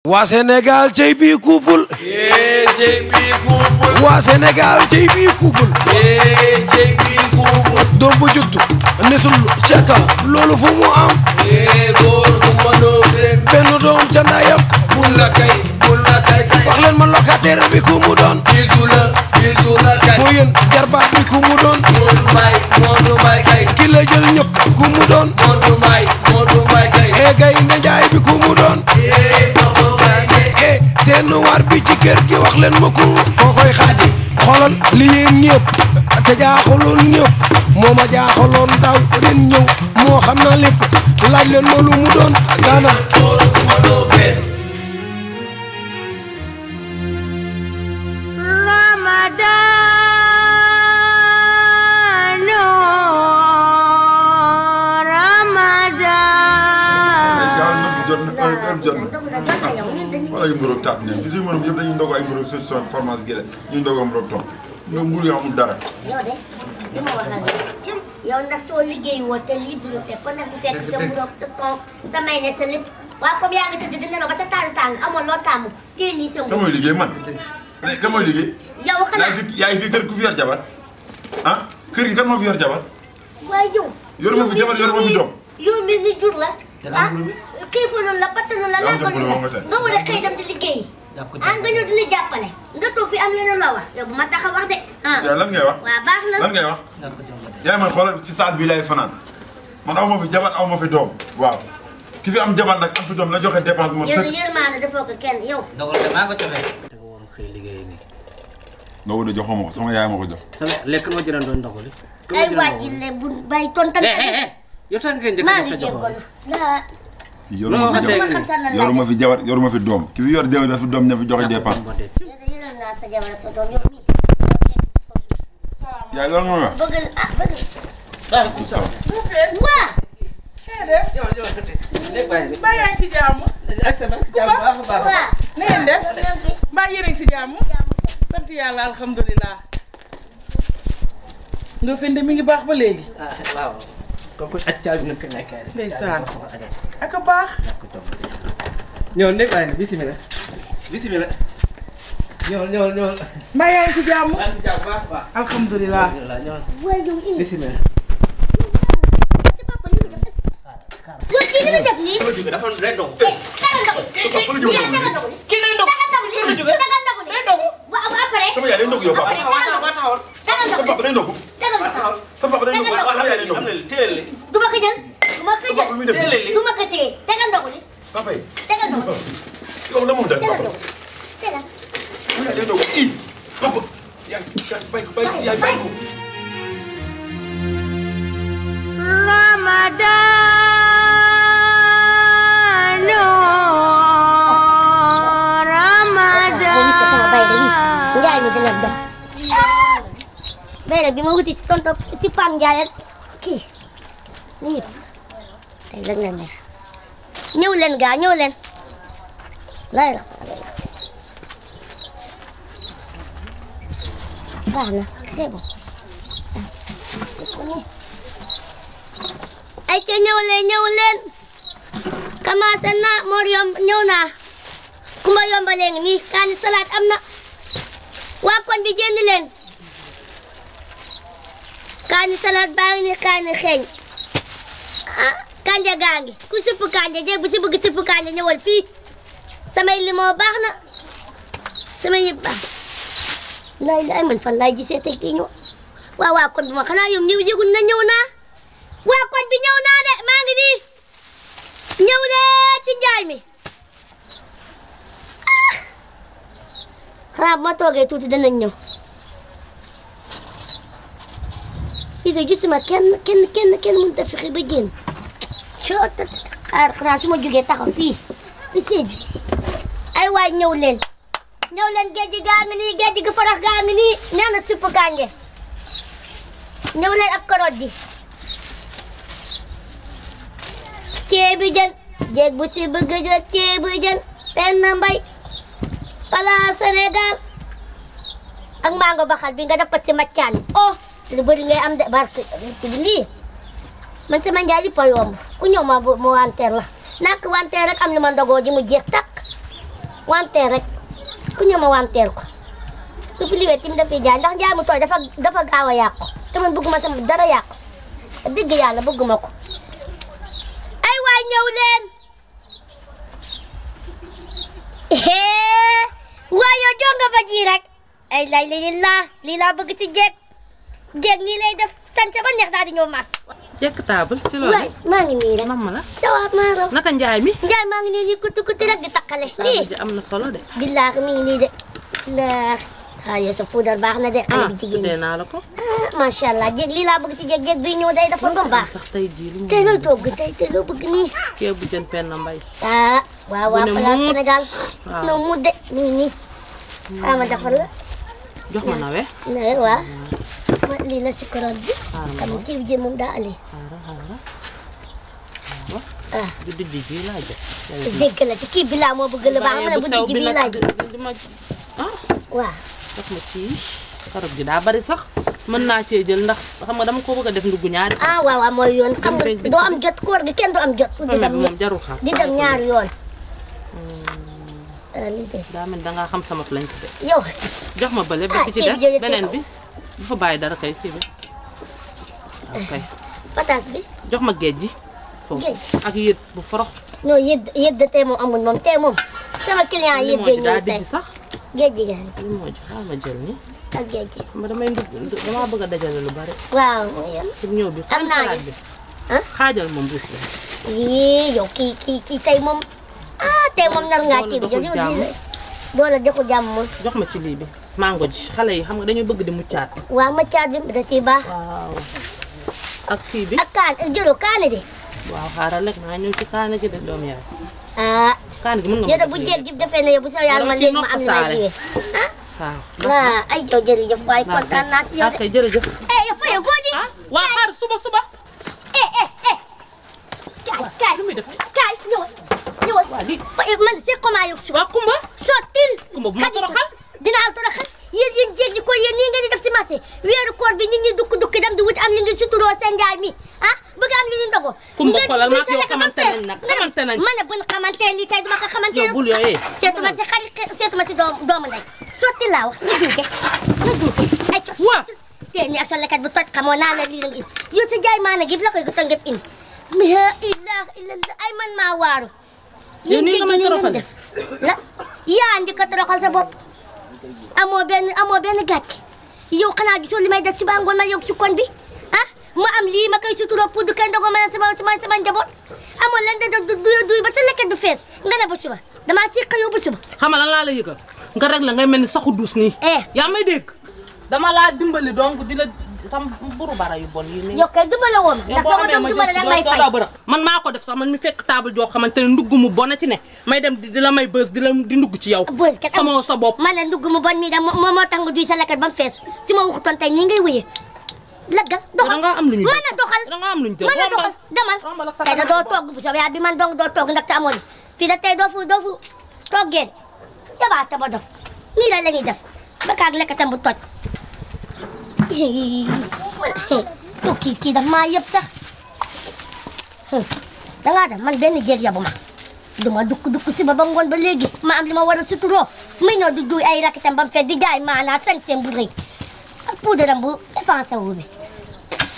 waa Sénégal cey bi couple cey bi couple waa Sénégal cey bi couple cey bi couple doom bu juttu nesul caka loolu fu mu am góor gu mënoo fen benn doom ca ndayam bul la kay wax leen ma locataire bi ku mu doon bisu la kay moo yéen jarbaat bi ku mu doon Modou Mbaye kay ki la jël ñëpp ku mu doon Modou Mbaye kay gay ne njaay bi ku mu doon te noir bi ci kër gi wax leen ma ko koy xaadi xoolal li yéen ñëpp te jaaxaloon ñëpp moo ma jaaxaloon daaw ren ñëw moo xam na lépp laaj leen ma lu mu doon gaana wala yu mburoog tàpp ne fi suñu mënum yëpp dañuy ndogu ay mburoog solution formation gi ñu ndogu mburoog tom nga mburu yu amul dara yow de li ma wax ak yow ndax soo liggéey woo te lii du la fekk kon nag du fekk sa mburoog sa ton sa may ne sa lépp waa comme yaa ngi tëdd dina la ba sa tàng amoon loo tàmm tee nii sa mooy liggéey man ka mooy liggéey yow xanaa yaa ngi fi kër ku fi yor jabar ah kër gi kan moo fi yor jabar waaye yow yor ma fi jabar yor ma fi doom yow mi ni jur la ah xiifaloon la pattaloon la lànkaloon la nga war a xëy dem di liggéey nga ñëw dina jàppale nga toog fi am leneen loo wax yow bu ma tax a wax de yow lan ngay wax waaw baax na lan ngay wax yaay man xoolal ci saal bi lay fanaan man aw ma fi jabar aw ma fi doom waaw ki fi am jabar nag am fi doom la joxe dépense mo yow yërmaane defoo ko kenn yow dogal damaa ko joxe da nga woon xëy liggéey nii nga woon a jox ma ko sama yaay ma ko jox sama lekk moo jëran doon ndogali ay wàjji le bu bay tontan yow tax ngeen njëkk a jox yoruma fi jabar yoruma fi doom ki fi yor jabar fi doom ña fi joxe dépense yërëm naa sa jabar sa doom yow mii yaay loolu nga wax bëgg bëgg waa mbaa yaa ngi ci jàmm. waa na ngeen def mbaa yéen a ngi si jàmm. sant yàlla alhamdulilah. Ndofène mi ngi baax ba léegi. waaw kooku ak caal bi na fi nekkee rek. ndeysaan ak a baax. ñëw nekk waaye bisimilah bisimilah. ñëw. mbaa yaa ngi ci jàmm. maa ngi si jàmm baax a baax. alhamdulilah. waa yow bisimilah. yow kii li mu def nii. dafa day dogu. tagal ndogu. kii day dogu. tagal ndogu nii. waaw après. sama yaay day ndog yow papa tagal ndogu. sama papa day ndog tagal ndogu. sama papa day ndog sama yaay day ndog du ma ko jël. du ma ko jël. du ma ko téye tagal ndogu nii. papa yi tagal ndogu. yow la moom dal tagal papa ndogu. tagal. sama yaay day ndog i papa yaay bay ko Njaay mi dina dox bayre bi ma wuti ci tonto ci Pam Njaay ak kii nii tey lan la neex ñëw leen gaa ñëw leen lay la baax na c'est bon ay ca ñëw leen commencé na Mor yomb ñëw naa Kumba yomba léegi nii kaani salade am na waa koñ bi jënd leen kaani salade baa ngi ni kaani xeeñ ah kanja gaa ngi ku sipp kanja jeeg bu si bëgg sipp kanja ñëwal fii samay limon baax na samay yëpp baax lay man fan laay gisee tey kii ñëw waa koñ bi ma xanaa yow ñëw yëgul na ñëw naa waa koñ bi ñëw naa de maa ngi nii ñëw de ci njaay mi xanaa bu ma toogee tuuti danañ ñëw fii de gisuma kenn mënut a fexe ba génn xanaa su ma jógee taxaw fii ci séej ay waay ñëw leen géej gi gaa ngi nii géej gi farax gaa ngi nii neex na supp kànge ñëw leen ak korot ji ceebu jën jéeg bu si bëgg a jot ceebu jën Penda Mbaye Pala Sénégal ak mango baxal bi nga def ko si maccaan oh lu bëri ngay am de barke lii man sama njaay li pa yomb ku ñëw ma wanteer la nak wanteer rek am li ma ndogoo ji mu jeex takk wanteer rek ku ñëw ma wanteer ko su fi liwee tim dafay jaay ndax jaay mu tooy dafa gaaw a yàqu te man bëgguma sama dara yàqu si dëgg yàlla bëgguma ko ay waay ñëw leen waay yow jonga ba ji rek ay lay lii laa bëgg ci jeeg nii lay def sànce ba neex daal di ñëw mas jekk taabal ci loolu waay maa ngi nii rek mam la dawaat maa raw naka njaay mi maa ngi nii di kuti rek di takkale taabal ji am na solo de billaahi mi ngi nii de laax yow sa puudar baax na de xale bi jigéen ñi naa la ko macha allah jéeg lii laa bëgg si jéeg bi ñëw day dafa doon baax sax tey jii lu tey looy togg tey loo bëgg nii ceebu jën penn mbay waaw place Sénégal no mu de mi ngi nii ma defal la jox ma nawe waaw ma lii la si koroot bi xam nga ceebu jën moom daa ali bu dijj ji laa jël dégg la ci kii bi laa moo bëgg la baax ma ne bu dijj bi laa jël waaw def ma ci karot gi daa bari sax mën naa cee jël ndax xam nga dama ko bëgg a def ndugg ñaari waaw mooy yoon xam nga doo am jot koor gi kenn du am jot di dem moom jarul xam di dem ñaari yoon daa mel da ngaa xam sama planche de yow jox ma bële bi ci des beneen bi bu fa bàyyi dara kay kii bi kay pataas bi jox ma géej gi foofu ak yët bu forox non yët tey moom amul moom tey moom sama client yët bee ñëw tey sax géej gi gaay li moo ji xaaral ma jël ni ak géej gi ma damaa bëgg a dajale lu bari waaw mooy yan pour ñëw bi am naa bi xaajal moom buuf la yii yow kii tey moom tey moom nar ngaa kii bi yow doole joxu jàmm moom jox ma ci lii bi mango ji xale yi xam nga dañu bëgg di muccaat waaw muccaat bi da ciy baax waaw ak kii bi ak jëlo kaane de waaw xaaral rek maa ñëw ci kaane gi de doom yaay kaane gi mën nga yow de bu jéeg ji defee ne yow bu sa yàlla man léegi ma am li may jiwee waaw ay yow jërëjëf waay kontaan naa si yow de kay jërëjëf yow fa yow góor di waa xaar suba kaay lu muy def kaay ñëwal waa lii fa man c'est comment yow suba waa kumba sottil kumba bu ma toroxal dinaa toroxal yéen jéeg ji ko yéen nii ngeen di def si marché weeru koor bi nit ñi dukki dem di wut am li ngi suturoo seen njaay mi bëgg am li ñu ndogo kumba xoolal maa yow xamante nañ nag xamante nañ ma ne buñ xamante lii tey duma ko xamante yow bul yooyee seetuma si xarit seetuma si doomu ndey sotti laa wax ñu duuge ay co waa te ni ak sa lekkat bu toj xamoo naa la lii la ngi yow sa jaay maa ne gi la koy gëtal ngëp indi la ilaha illallah ay man maa waaru yow nii nga may toroxal def la yaa andi ko toroxal sa bopp amoo benn gàcc yow xanaa gisoo li may def ci ba ngoon ma yow ci koñ bi ma am lii ma koy suturoo pour du kay ndogo ma sama njaboot amoon leen da duy ba sa lekkat bi fees nga ne ba suba damaa siqa yow ba suba xam nga lan laa la yëgal nga rek la ngay mel ni saxu duus nii yaa may dégg dama laa dimbali donc di la sam buru bara yu bon yi nii yow kay dimbale woon ndax sama doom dimbale da may fay man maa ko def sax man mi fekk table joo xamante ne ndugg mu bon ci ne may dem di la may bës di ndugg ci yow bës kat xamoo sa bopp man ne ndugg mu bon mii da moo tax nga duy sa lekkat ba mu fees ci ma waxutoon tey nii ngay wëyee laggal doxal da nga am lu ñu mën a doxal da nga am lu ñu mën a doxal demal tey da doo togg bu soobee bi man dong doo togg ndax te amoo li fii da tey doo fu toggee yabaate ba dof nii la ñuy def ba kaag lekkatam bu toj yow kii daf maa yëpp sax dangaa def man benn jéeg yabu ma duma dukk si ba ngoon ba léegi ma am li ma war a suturoo muy ñëw di duy ay rakkitam ba mu fekk di jaay maanaam sañseem bu rëy ak puudaram bu effacé wu bi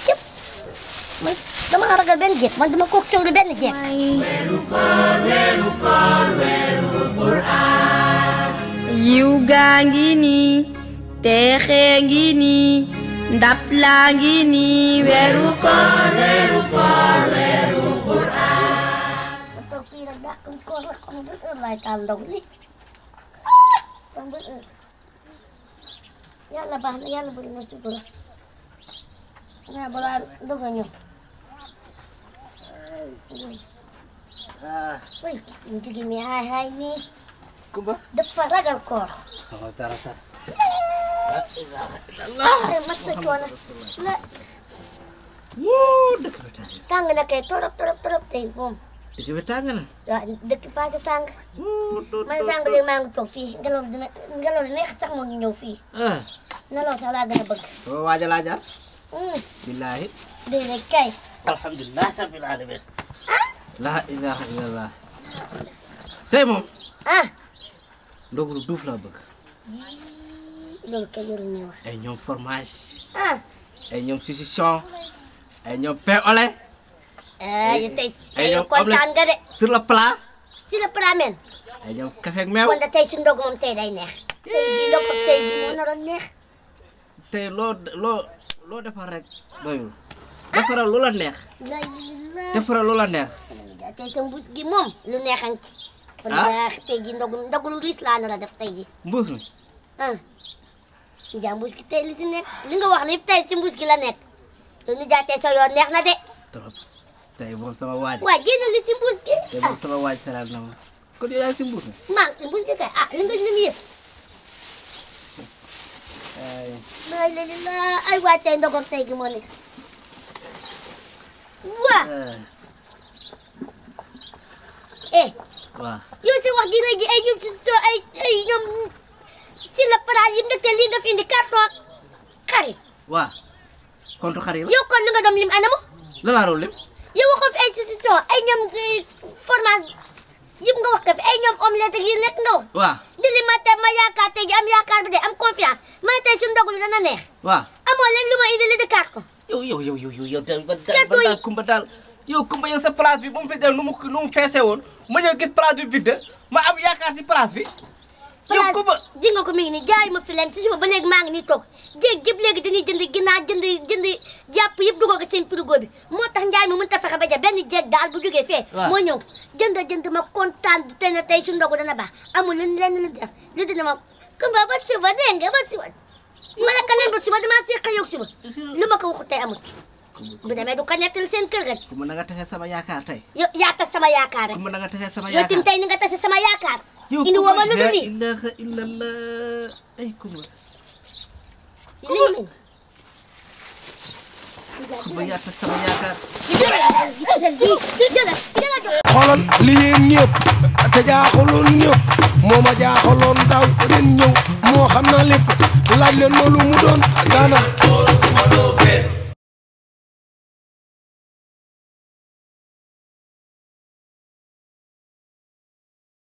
cëpp man dama ragal benn jéeg man dama ko sóoru benn jéeg yiw gaa ngi nii teexee ngi nii ndap laa ngi nii weeru koor toog fii nag daa am koor la xam nga heure laay taal ndog li xam nga heure yàlla baax na yàlla bëri na sutura naa balaa ndog a ñëw way mu jóge mi haay nii kumba dafa ragal koor tarata mat sa coono la woo dëkk bi tàng na kay torop tey moom dëkk bi tàng na waaw dëkk passé tàng man sàng léegi maa ngi toog fii ngelaw li neex sax moo ñu ñëw fii nelaw sax laa gën a bëgg waaja laa jaar billaahi déedéet kay alhamdulilah rabbil alamin la ilaha illallah tey moom ndogu lu duuf laa bëgg. loolu kay yoruñu wax. ay ñoom fromage. ay ñoom saucisson. ay ñoom pain au lait. tey kontaan nga de. sur le plat. sur le plat men. ay ñoom café ak meew. kon de tey su ndogu moom tey day neex. tey jii ndogu tey jii moo naroon neex. tey loo defar rek doyul. defaral lu la neex. defaral lu la neex. tey sa mbuus gi moom lu neexan ci. kon tey jii ndogu lu riis laa nar a def tey jii. mbuus mi. Ndiaye mbuus gi tey li si nekk li nga wax lépp tey si mbuus gi la nekk. yow Ndiaye tey sa yoon neex na de. trop tey moom sama waaj. waaw génnal li si mbuus gi. tey moom sama waaj teral na ma. kon yow yaa ngi si mbuus mi. maa ngi si mbuus gi kay li nga lim yëpp. ay waay tey ndogoog tey gi moo nekk. waa. waaw. yow si wax ji rëy ji ay ñoom ay ñoom si la palaas yi ndekte lii nga fi indi carton xari. waaw. compte xari la. yow kon li nga doon lim anamu. la laa doon lim. yow waxoo fi ay saucisson ay ñoom fromage yëpp nga wax ko fi ay ñoom omelette ak yi nekk nga wax. waaw. di li ma tey ma yaakaar tey ji am yaakaar bi de am confiance ma tey su ndogu li dana neex. waaw. amoo leen lu ma indi li di carton. yow daal Kumba daal yow Kumba yow sa place bi bu mu fi dem nu mu feesee woon ma ñëw gis place bi vide ma am yaakaar si place bi. yow Kumba ji nga ko mi ngi nii jaay ma fi leen si suba ba léegi maa ngi nii toog jéeg yëpp léegi dañuy jënd ginaar jënd jàpp yëpp duggoo ko seen frigo bi moo tax njaay mi mënut a fexe ba ja benn jéeg daal bu jógee fee. moo ñëw jënd ma kontaan te ne tey su ndogu dana baax amul lenn lu def lu dina ma Kumba ba suba dégg nga ba suba ma ne ka leen ba suba damaa seq yow suba lu ma ko waxut tey amut. bu demee du ko nettali seen kër rek. Kumba na nga tase sama yaakaar tey. yow yaa tas sama yaakaar rek. Kumba na nga tase sama yow yaakaar tim tey ni nga tase sama yaakaar. yow indi woo ma lu dul nii. ilaha illallah ay Kumba. Kumba yaa tas sama yaakaar. xoolal li yéen ñëpp te jaaxaloon ñëpp moo ma jaaxaloon daaw ren ñëw moo xam na lépp laaj leen ma lu mu doon gaana